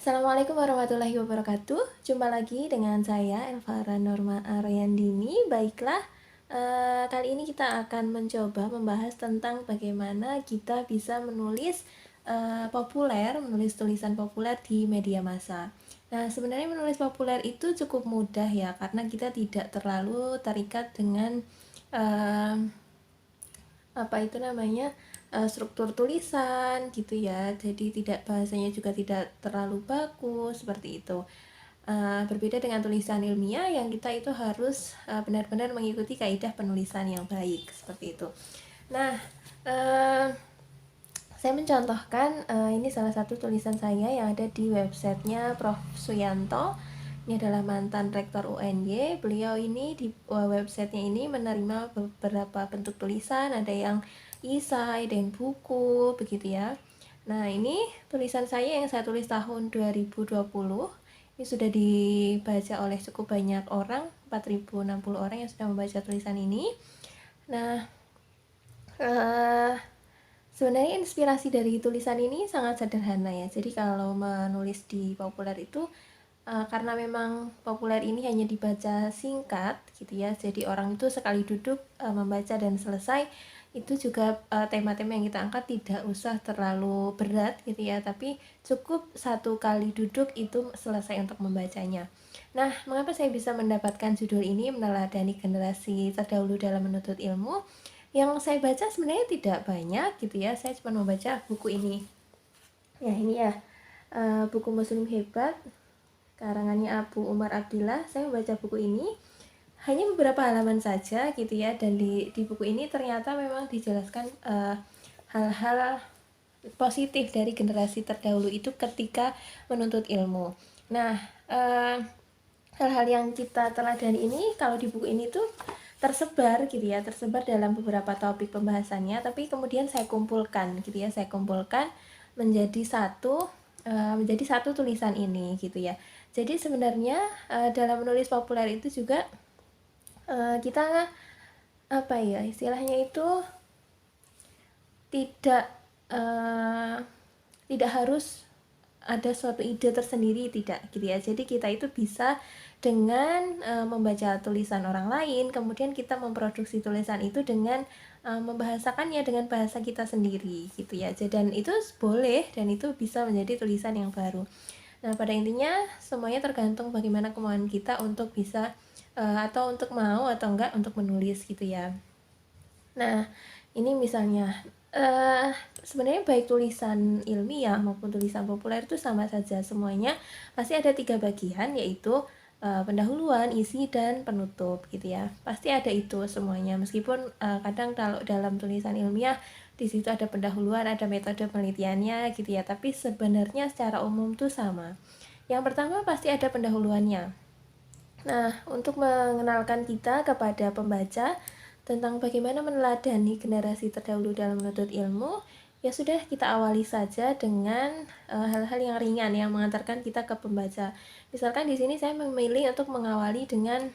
Assalamualaikum warahmatullahi wabarakatuh. Jumpa lagi dengan saya Elvara Norma Aryandini. Baiklah, kali ini kita akan mencoba membahas tentang bagaimana kita bisa menulis menulis tulisan populer di media massa. Nah, sebenarnya menulis populer itu cukup mudah ya, karena kita tidak terlalu terikat dengan uh, struktur tulisan gitu ya, jadi tidak, bahasanya juga tidak terlalu bagus seperti itu. Berbeda dengan tulisan ilmiah yang kita itu harus benar-benar mengikuti kaidah penulisan yang baik seperti itu. Nah, saya mencontohkan ini salah satu tulisan saya yang ada di websitenya Prof. Suyanto. Ini adalah mantan rektor UNY. Beliau ini di websitenya ini menerima beberapa bentuk tulisan, ada yang esai dan buku begitu ya. Nah, ini tulisan saya yang saya tulis tahun 2020. Ini sudah dibaca oleh cukup banyak orang, 4060 orang yang sudah membaca tulisan ini. Nah, sebenarnya inspirasi dari tulisan ini sangat sederhana ya. Jadi kalau menulis di populer itu karena memang populer ini hanya dibaca singkat gitu ya, jadi orang itu sekali duduk membaca dan selesai. Itu juga tema-tema yang kita angkat tidak usah terlalu berat gitu ya, tapi cukup satu kali duduk itu selesai untuk membacanya. Nah, mengapa saya bisa mendapatkan judul ini, meneladani generasi terdahulu dalam menuntut ilmu? Yang saya baca sebenarnya tidak banyak gitu ya, saya cuma membaca buku ini ya, ini ya, buku Muslim Hebat karangannya Abu Umar Abdillah. Saya membaca buku ini hanya beberapa halaman saja gitu ya, dan di buku ini ternyata memang dijelaskan hal-hal positif dari generasi terdahulu itu ketika menuntut ilmu. Nah, hal-hal yang kita teladani ini kalau di buku ini tuh tersebar gitu ya, tersebar dalam beberapa topik pembahasannya, tapi kemudian saya kumpulkan gitu ya, saya kumpulkan menjadi satu tulisan ini gitu ya. Jadi sebenarnya dalam menulis populer itu juga kita apa ya istilahnya itu tidak tidak harus ada suatu ide tersendiri, tidak gitu ya. Jadi kita itu bisa dengan membaca tulisan orang lain, kemudian kita memproduksi tulisan itu dengan membahasakannya dengan bahasa kita sendiri gitu ya. Dan itu boleh, dan itu bisa menjadi tulisan yang baru. Nah, pada intinya semuanya tergantung bagaimana kemauan kita untuk bisa atau untuk mau atau enggak untuk menulis gitu ya. Nah, ini misalnya sebenarnya baik tulisan ilmiah maupun tulisan populer itu sama saja, semuanya pasti ada 3 bagian, yaitu pendahuluan, isi, dan penutup gitu ya. Pasti ada itu semuanya, meskipun kadang kalau dalam tulisan ilmiah di situ ada pendahuluan, ada metode penelitiannya gitu ya, tapi sebenarnya secara umum tuh sama. Yang pertama pasti ada pendahuluannya. Nah, untuk mengenalkan kita kepada pembaca tentang bagaimana meneladani generasi terdahulu dalam menuntut ilmu, ya sudah, kita awali saja dengan hal-hal yang ringan yang mengantarkan kita ke pembaca. Misalkan di sini saya memilih untuk mengawali dengan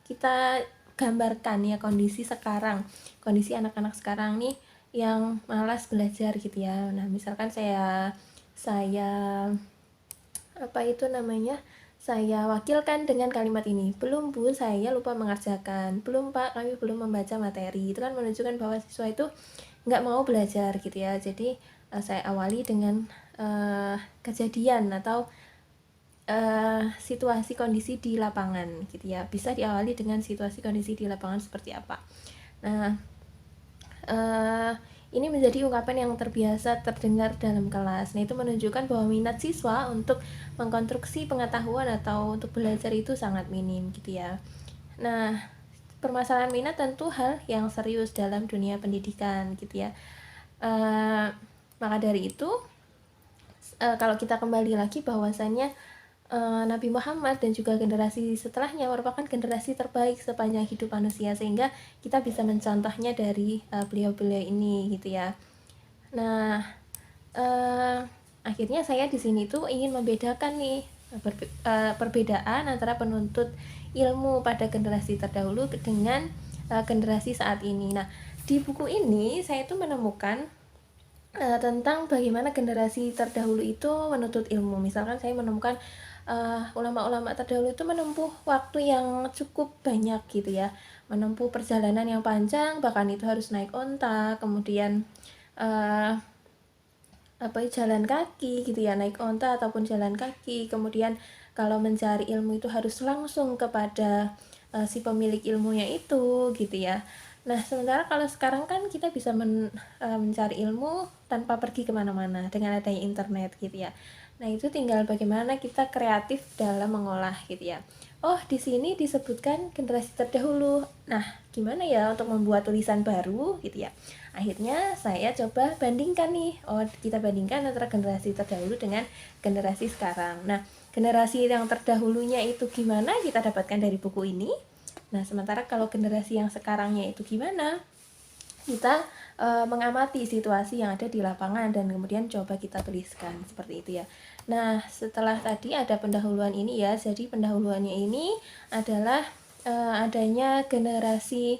kita gambarkan ya kondisi sekarang, kondisi anak-anak sekarang nih yang malas belajar gitu ya. Nah, misalkan saya saya wakilkan dengan kalimat ini, belum Bu, saya lupa mengerjakan, belum Pak, kami belum membaca materi. Itu kan menunjukkan bahwa siswa itu nggak mau belajar gitu ya. Jadi saya awali dengan kejadian atau situasi kondisi di lapangan gitu ya. Bisa diawali dengan situasi kondisi di lapangan seperti apa. Nah, ini menjadi ungkapan yang terbiasa terdengar dalam kelas. Nah, itu menunjukkan bahwa minat siswa untuk mengkonstruksi pengetahuan atau untuk belajar itu sangat minim gitu ya. Nah, permasalahan minat tentu hal yang serius dalam dunia pendidikan gitu ya. Maka dari itu kalau kita kembali lagi bahwasannya Nabi Muhammad dan juga generasi setelahnya merupakan generasi terbaik sepanjang hidup manusia, sehingga kita bisa mencontohnya dari beliau-beliau ini gitu ya. Nah, akhirnya saya di sini tuh ingin membedakan nih perbedaan antara penuntut ilmu pada generasi terdahulu dengan generasi saat ini. Nah, di buku ini saya tuh menemukan tentang bagaimana generasi terdahulu itu menuntut ilmu. Misalkan saya menemukan ulama-ulama terdahulu itu menempuh waktu yang cukup banyak gitu ya, menempuh perjalanan yang panjang, bahkan itu harus naik onta, kemudian uh, jalan kaki gitu ya, naik onta ataupun jalan kaki. Kemudian kalau mencari ilmu itu harus langsung kepada si pemilik ilmunya itu gitu ya. Nah, sementara kalau sekarang kan kita bisa mencari ilmu tanpa pergi kemana-mana dengan adanya internet gitu ya. Nah, itu tinggal bagaimana kita kreatif dalam mengolah gitu ya. Oh, di sini disebutkan generasi terdahulu. Nah, gimana ya untuk membuat tulisan baru gitu ya. Akhirnya saya coba bandingkan nih. Oh, kita bandingkan antara generasi terdahulu dengan generasi sekarang. Nah, generasi yang terdahulunya itu gimana kita dapatkan dari buku ini. Nah, sementara kalau generasi yang sekarangnya itu gimana? Kita mengamati situasi yang ada di lapangan dan kemudian coba kita tuliskan seperti itu ya. Nah, setelah tadi ada pendahuluan ini ya, jadi pendahuluannya ini adalah adanya generasi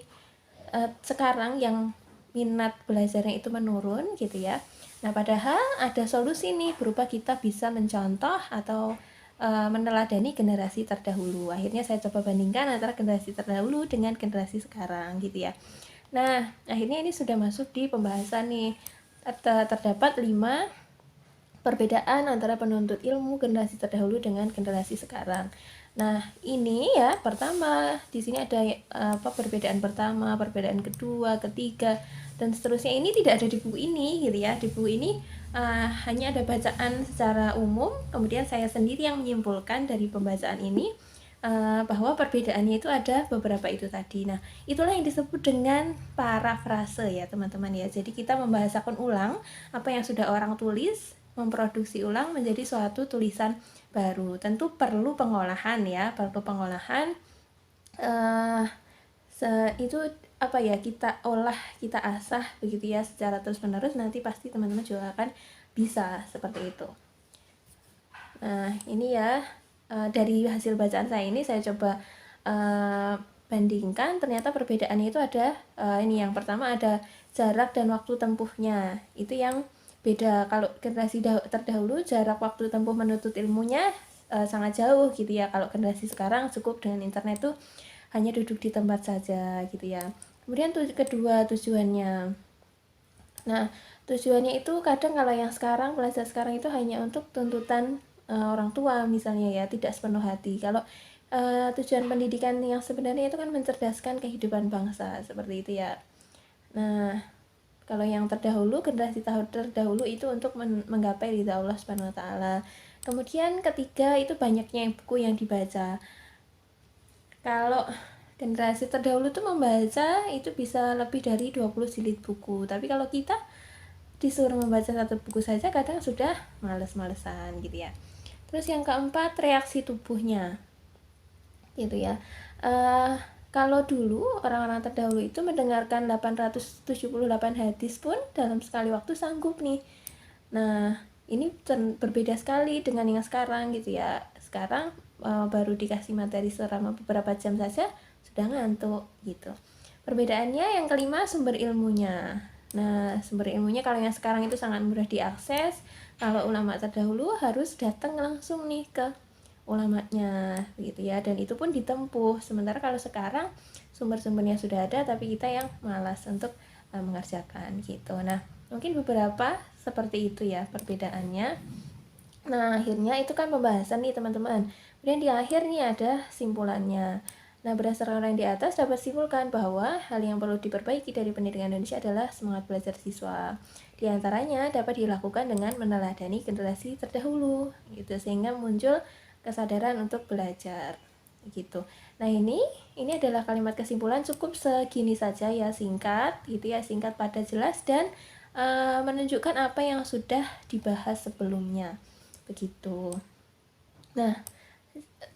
sekarang yang minat belajarnya itu menurun gitu ya. Nah, padahal ada solusi nih berupa kita bisa mencontoh atau meneladani generasi terdahulu. Akhirnya saya coba bandingkan antara generasi terdahulu dengan generasi sekarang gitu ya. Nah, akhirnya ini sudah masuk di pembahasan nih. Terdapat 5 perbedaan antara penuntut ilmu generasi terdahulu dengan generasi sekarang. Nah, ini ya pertama, di sini ada perbedaan pertama, perbedaan kedua, ketiga, dan seterusnya. Ini tidak ada di buku ini gitu ya. Di buku ini hanya ada bacaan secara umum, kemudian saya sendiri yang menyimpulkan dari pembacaan ini bahwa perbedaannya itu ada beberapa itu tadi. Nah, itulah yang disebut dengan parafrase ya teman-teman ya. Jadi kita membahasakan ulang apa yang sudah orang tulis, memproduksi ulang menjadi suatu tulisan baru. Tentu perlu pengolahan ya, perlu pengolahan. Itu apa ya, kita olah, kita asah begitu ya secara terus-menerus, nanti pasti teman-teman juga akan bisa seperti itu. Nah, ini ya dari hasil bacaan saya ini saya coba bandingkan, ternyata perbedaannya itu ada ini yang pertama ada jarak dan waktu tempuhnya. Itu yang beda. Kalau generasi terdahulu jarak waktu tempuh menuntut ilmunya sangat jauh gitu ya. Kalau generasi sekarang cukup dengan internet tuh hanya duduk di tempat saja gitu ya. Kemudian kedua tujuannya. Nah, tujuannya itu kadang kalau yang sekarang, belajar sekarang itu hanya untuk tuntutan orang tua misalnya ya, tidak sepenuh hati. Kalau tujuan pendidikan yang sebenarnya itu kan mencerdaskan kehidupan bangsa, seperti itu ya. Nah, kalau yang terdahulu, generasi terdahulu itu untuk menggapai ridha Allah Subhanahu wa taala. Kemudian ketiga itu banyaknya buku yang dibaca. Kalau generasi terdahulu tuh membaca itu bisa lebih dari 20 jilid buku. Tapi kalau kita disuruh membaca satu buku saja kadang sudah males-malesan gitu ya. Terus yang keempat, reaksi tubuhnya gitu ya. Kalau dulu orang-orang terdahulu itu mendengarkan 878 hadis pun dalam sekali waktu sanggup nih. Nah, ini berbeda sekali dengan yang sekarang gitu ya. Sekarang baru dikasih materi selama beberapa jam saja sudah ngantuk gitu. Perbedaannya yang kelima, sumber ilmunya. Nah, sumber ilmunya kalau yang sekarang itu sangat mudah diakses. Kalau ulama terdahulu harus datang langsung nih ke ulamanya gitu ya, dan itu pun ditempuh. Sementara kalau sekarang sumber-sumbernya sudah ada tapi kita yang malas untuk mengerjakan gitu. Nah, mungkin beberapa seperti itu ya perbedaannya. Nah, akhirnya itu kan pembahasan nih teman-teman. Kemudian di akhir nih ada simpulannya. Nah, berdasarkan yang di atas dapat simpulkan bahwa hal yang perlu diperbaiki dari pendidikan Indonesia adalah semangat belajar siswa. Di antaranya dapat dilakukan dengan meneladani generasi terdahulu, gitu, sehingga muncul kesadaran untuk belajar, gitu. Nah, ini adalah kalimat kesimpulan, cukup segini saja ya, singkat, gitu ya, singkat padat jelas dan menunjukkan apa yang sudah dibahas sebelumnya, begitu. Nah,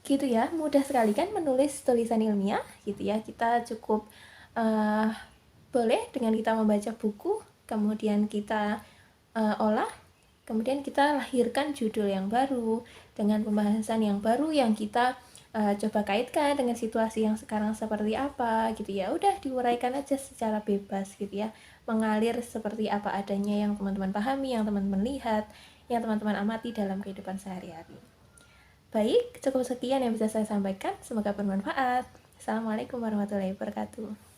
gitu ya, mudah sekali kan menulis tulisan ilmiah gitu ya. Kita cukup boleh dengan kita membaca buku, kemudian kita olah, kemudian kita lahirkan judul yang baru dengan pembahasan yang baru yang kita coba kaitkan dengan situasi yang sekarang seperti apa gitu ya. Udah diuraikan aja secara bebas gitu ya, mengalir seperti apa adanya yang teman-teman pahami, yang teman-teman lihat, yang teman-teman amati dalam kehidupan sehari-hari. Baik, cukup sekian yang bisa saya sampaikan. Semoga bermanfaat. Assalamualaikum warahmatullahi wabarakatuh.